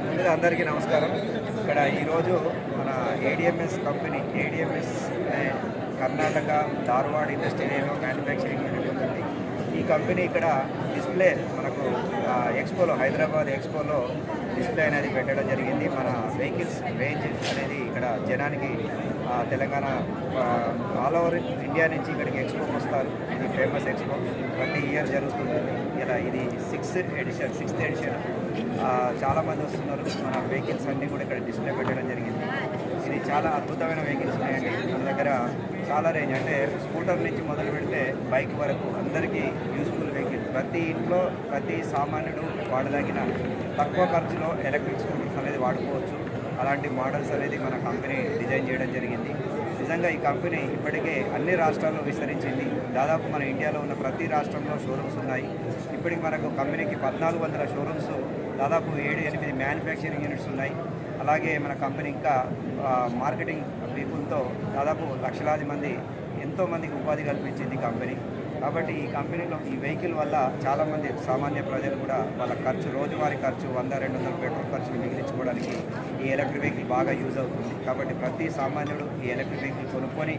ముందుగా అందరికీ నమస్కారం. ఇక్కడ ఈరోజు మన ADMS company ADMS Karnataka Dharwad industrial manufacturing unit ఉంటుంది. ఈ కంపెనీ ఇక్కడ డిస్ప్లే మనకు ఎక్స్పోలో హైదరాబాద్ ఎక్స్పోలో డిస్ప్లే అనేది పెట్టడం జరిగింది. మన వెహికల్స్ రేంజ్ అనేది ఇక్కడ జనానికి తెలంగాణ ఆల్ ఓవర్ ఇండియా నుంచి ఇక్కడికి ఎక్స్పోకి వస్తారు. ఇది ఫేమస్ ఎక్స్పో ప్రతి ఇయర్ జరుగుతుంటుంది. ఇలా ఇది సిక్స్త్ ఎడిషన్ చాలామంది వస్తున్నారు. మన వెహికల్స్ అన్నీ కూడా ఇక్కడ డిస్ప్లే పెట్టడం జరిగింది. ఇది చాలా అద్భుతమైన వెహికల్స్ ఉన్నాయండి. మన దగ్గర చాలా రేంజ్ అంటే స్కూటర్ నుంచి మొదలు పెడితే బైక్ వరకు అందరికీ యూస్ఫుల్ వెహికల్. ప్రతి ఇంట్లో ప్రతి సామాన్యుడు వాడదగిన తక్కువ ఖర్చులో ఎలక్ట్రిక్ స్కూటర్స్ అనేది వాడుకోవచ్చు. అలాంటి మోడల్స్ అనేది మన కంపెనీ డిజైన్ చేయడం జరిగింది. నిజంగా ఈ కంపెనీ ఇప్పటికే అన్ని రాష్ట్రాల్లో విస్తరించింది. దాదాపు మన ఇండియాలో ఉన్న ప్రతి రాష్ట్రంలో షోరూమ్స్ ఉన్నాయి. ఇప్పటికి మనకు కంపెనీకి 1400 షోరూమ్స్, దాదాపు 7-8 మ్యానుఫ్యాక్చరింగ్ యూనిట్స్ ఉన్నాయి. అలాగే మన కంపెనీ ఇంకా మార్కెటింగ్ పీపుల్తో దాదాపు లక్షలాది మంది ఎంతోమందికి ఉపాధి కల్పించింది కంపెనీ. కాబట్టి ఈ కంపెనీలో ఈ వెహికల్ వల్ల చాలామంది సామాన్య ప్రజలు కూడా వాళ్ళ ఖర్చు రోజువారీ ఖర్చు 100-200 పెట్రోల్ ఖర్చులు మిగిలించుకోవడానికి ఈ ఎలక్ట్రిక్ వెహికల్ బాగా యూజ్ అవుతుంది. కాబట్టి ప్రతి సామాన్యుడు ఈ ఎలక్ట్రిక్ వెహికల్ కొనుక్కొని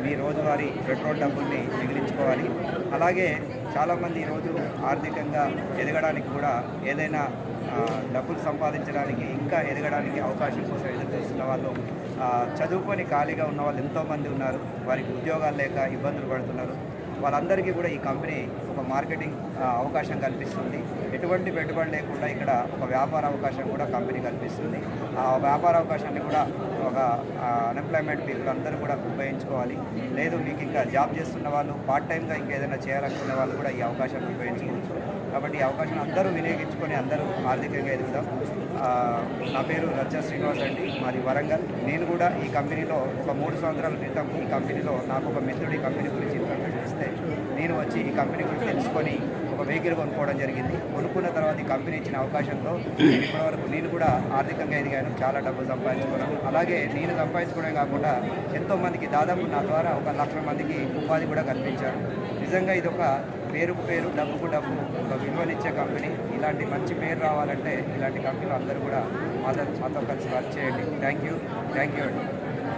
మీ రోజువారీ పెట్రోల్ డబ్బుల్ని మిగిలించుకోవాలి. అలాగే చాలామంది ఈరోజు ఆర్థికంగా ఎదగడానికి కూడా ఏదైనా డబ్బులు సంపాదించడానికి ఇంకా ఎదగడానికి అవకాశం కోసం ఎదురు చూస్తున్న వాళ్ళు, చదువుకొని ఖాళీగా ఉన్న వాళ్ళు ఎంతోమంది ఉన్నారు. వారికి ఉద్యోగాలు లేక ఇబ్బందులు పడుతున్నారు. వాళ్ళందరికీ కూడా ఈ కంపెనీ ఒక మార్కెటింగ్ అవకాశం కల్పిస్తుంది. ఎటువంటి పెట్టుబడి లేకుండా ఇక్కడ ఒక వ్యాపార అవకాశం కూడా కంపెనీ కల్పిస్తుంది. ఆ వ్యాపార అవకాశాన్ని కూడా ఒక అన్ఎంప్లాయ్మెంట్ పీపుల్ అందరూ కూడా ఉపయోగించుకోవాలి. లేదు మీకు ఇంకా జాబ్ చేస్తున్న వాళ్ళు, పార్ట్ టైంగా ఇంకేదైనా చేయాలనుకునే వాళ్ళు కూడా ఈ అవకాశాన్ని ఉపయోగించుకోవచ్చు. కాబట్టి ఈ అవకాశం అందరూ వినియోగించుకొని అందరూ ఆర్థికంగా ఎదుగుదాం. నా పేరు రచ్చ శ్రీనివాస్ అండి, మాది వరంగల్. నేను కూడా ఈ కంపెనీలో ఒక 3 సంవత్సరాల క్రితం ఈ కంపెనీలో నాకు ఒక మిత్రుడు ఈ కంపెనీ గురించి ఇన్ఫర్మేషన్ ఇస్తే నేను వచ్చి ఈ కంపెనీ గురించి తెలుసుకొని ఒక వెహికల్ కొనుక్కోవడం జరిగింది. కొనుక్కున్న తర్వాత ఈ కంపెనీ ఇచ్చిన అవకాశంతో ఇప్పటివరకు నేను కూడా ఆర్థికంగా ఎదిగాను, చాలా డబ్బులు సంపాదించుకున్నాను. అలాగే నేను సంపాదించుకోవడం కాకుండా ఎంతోమందికి దాదాపు నా ద్వారా 1,00,000 మందికి ఉపాధి కూడా కల్పించాను. నిజంగా ఇది ఒక పేరుకు పేరు, డబ్బుకు డబ్బు, ఒక విలువనిచ్చే కంపెనీ. ఇలాంటి మంచి పేరు రావాలంటే ఇలాంటి కంపెనీలు అందరూ కూడా మాతో కలిసి వర్క్ చేయండి. థ్యాంక్ యూ అండి.